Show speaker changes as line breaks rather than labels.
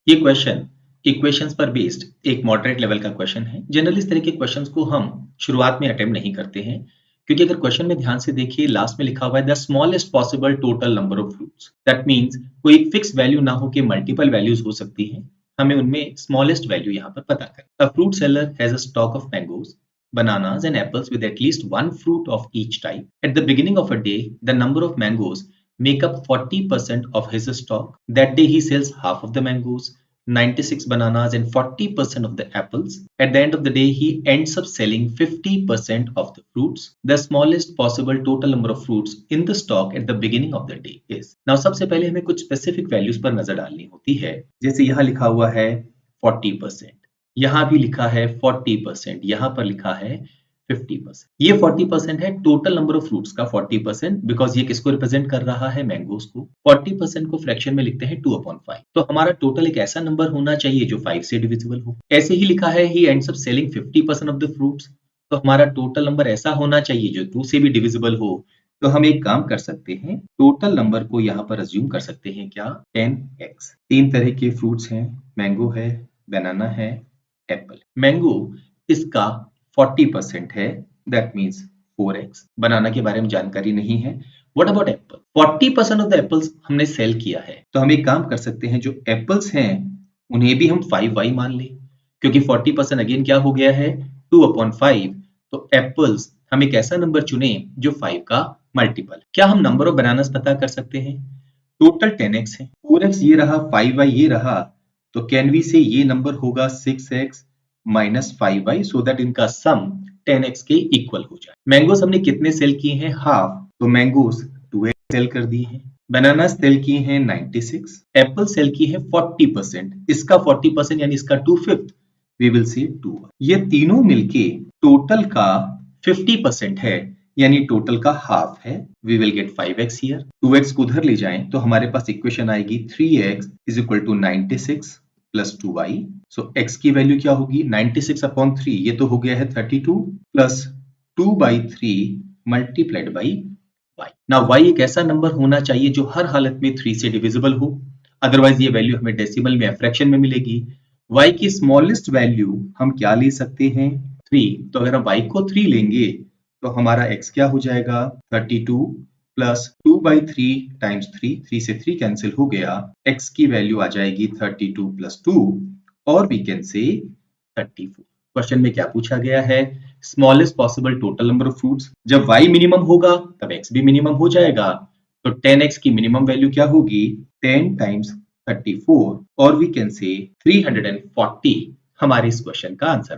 ये question equations पर based एक मॉडरेट लेवल का क्वेश्चन है। जनरली इस तरह के क्वेश्चंस को हम शुरुआत में अटेम्प्ट नहीं करते हैं, क्योंकि अगर क्वेश्चन में ध्यान से देखिए लास्ट में लिखा हुआ है the smallest possible total number of fruits. That means कोई एक फिक्स वैल्यू ना हो के मल्टीपल वैल्यूज हो सकती हैं। हमें उनमें स्मॉलेस्ट वैल्यू यहाँ पर पता करें। A fruit seller has a stock of mangoes, bananas and apples with at least one fruit of each type. At the beginning of a day, the number of mangoes make up 40% of his stock. That day he sells half of the mangoes, 96 bananas and 40% of the apples. At the end of the day, he ends up selling 50% of the fruits. The smallest possible total number of fruits in the stock at the beginning of the day is. Now सबसे पहले हमें कुछ specific values पर नजर डालनी होती है। जैसे यहाँ लिखा हुआ है 40%, यहाँ भी लिखा है 40%, यहाँ पर लिखा है 50%। ये 40% है टोटल नंबर ऑफ फ्रूट्स का 40%, बिकॉज ये किसको रिप्रेजेंट कर रहा है? मैंगोज को। 40% को फ्रैक्शन में लिखते हैं 2/5। तो हमारा टोटल एक ऐसा नंबर होना चाहिए जो 5 से डिविजिबल हो। ऐसे ही लिखा है he ends up selling 50% of the fruits, तो हमारा टोटल नंबर ऐसा होना चाहिए जो 2 से भी डिविजिबल हो। तो हम एक काम कर सकते हैं, टोटल नंबर को यहाँ पर अज्यूम कर सकते हैं क्या? 10x। 3 तरह के फ्रूट्स हैं, मैंगो है, बनाना है, एप्पल। मैंगो इसका 40% है, दैट मींस 4x। बनाना के बारे में जानकारी नहीं है। What about Apple? 40% of the apples हमने सेल किया है, तो हम एक काम कर सकते हैं, जो एप्पल्स हैं उन्हें भी हम 5y मान लें, क्योंकि 40% अगेन क्या हो गया है? 2/5। तो एप्पल्स हम एक ऐसा नंबर चुने जो 5 का मल्टीपल। क्या हम नंबर ऑफ बनानास पता कर सकते हैं? टोटल 10x है, 4x ये रहा, 5y ये रहा, तो कैन वी से ये नंबर होगा 6x minus 5y, so that इनका सम 10x के इक्वल हो जाए। मैंगोस हमने कितने सेल किए हैं? हाफ, तो मैंगोस 2x सेल कर दिए हैं। बनाना सेल किए हैं 96, एप्पल सेल की है 40%, इसका 40% यानी इसका 2/5, वी विल से 2। ये तीनों मिलके टोटल का 50% है, यानी टोटल का हाफ है। We will get 5x here. 2x को उधर ले जाएं तो हमारे पास इक्वेशन आएगी 3x is equal to 96 plus 2y। So x की वैल्यू क्या होगी? 96/3, ये तो हो गया है 32, plus 2/3 multiplied by y। Now y एक ऐसा नंबर होना चाहिए जो हर हालत में 3 से डिविजिबल हो, अदरवाइज ये वैल्यू हमें डेसिमल में, फ्रैक्शन में मिलेगी। y की स्मॉलेस्ट वैल्यू हम क्या ले सकते हैं? 3। तो अगर हम y को 3 लेंगे तो हमारा x क्या हो जाएगा? 32 प्लस 2/3 टाइम्स 3 से 3 कैंसिल हो गया, x की वैल्यू आ जाएगी 32 प्लस 2, और वी कैन से 34। क्वेश्चन में क्या पूछा गया है? Smallest possible total number of fruits. जब y मिनिमम होगा तब x भी मिनिमम हो जाएगा, तो 10x की मिनिमम वैल्यू क्या होगी? 10 टाइम्स 34, और वी कैन से 340 हमारे इस क्वेश्चन का आंसर।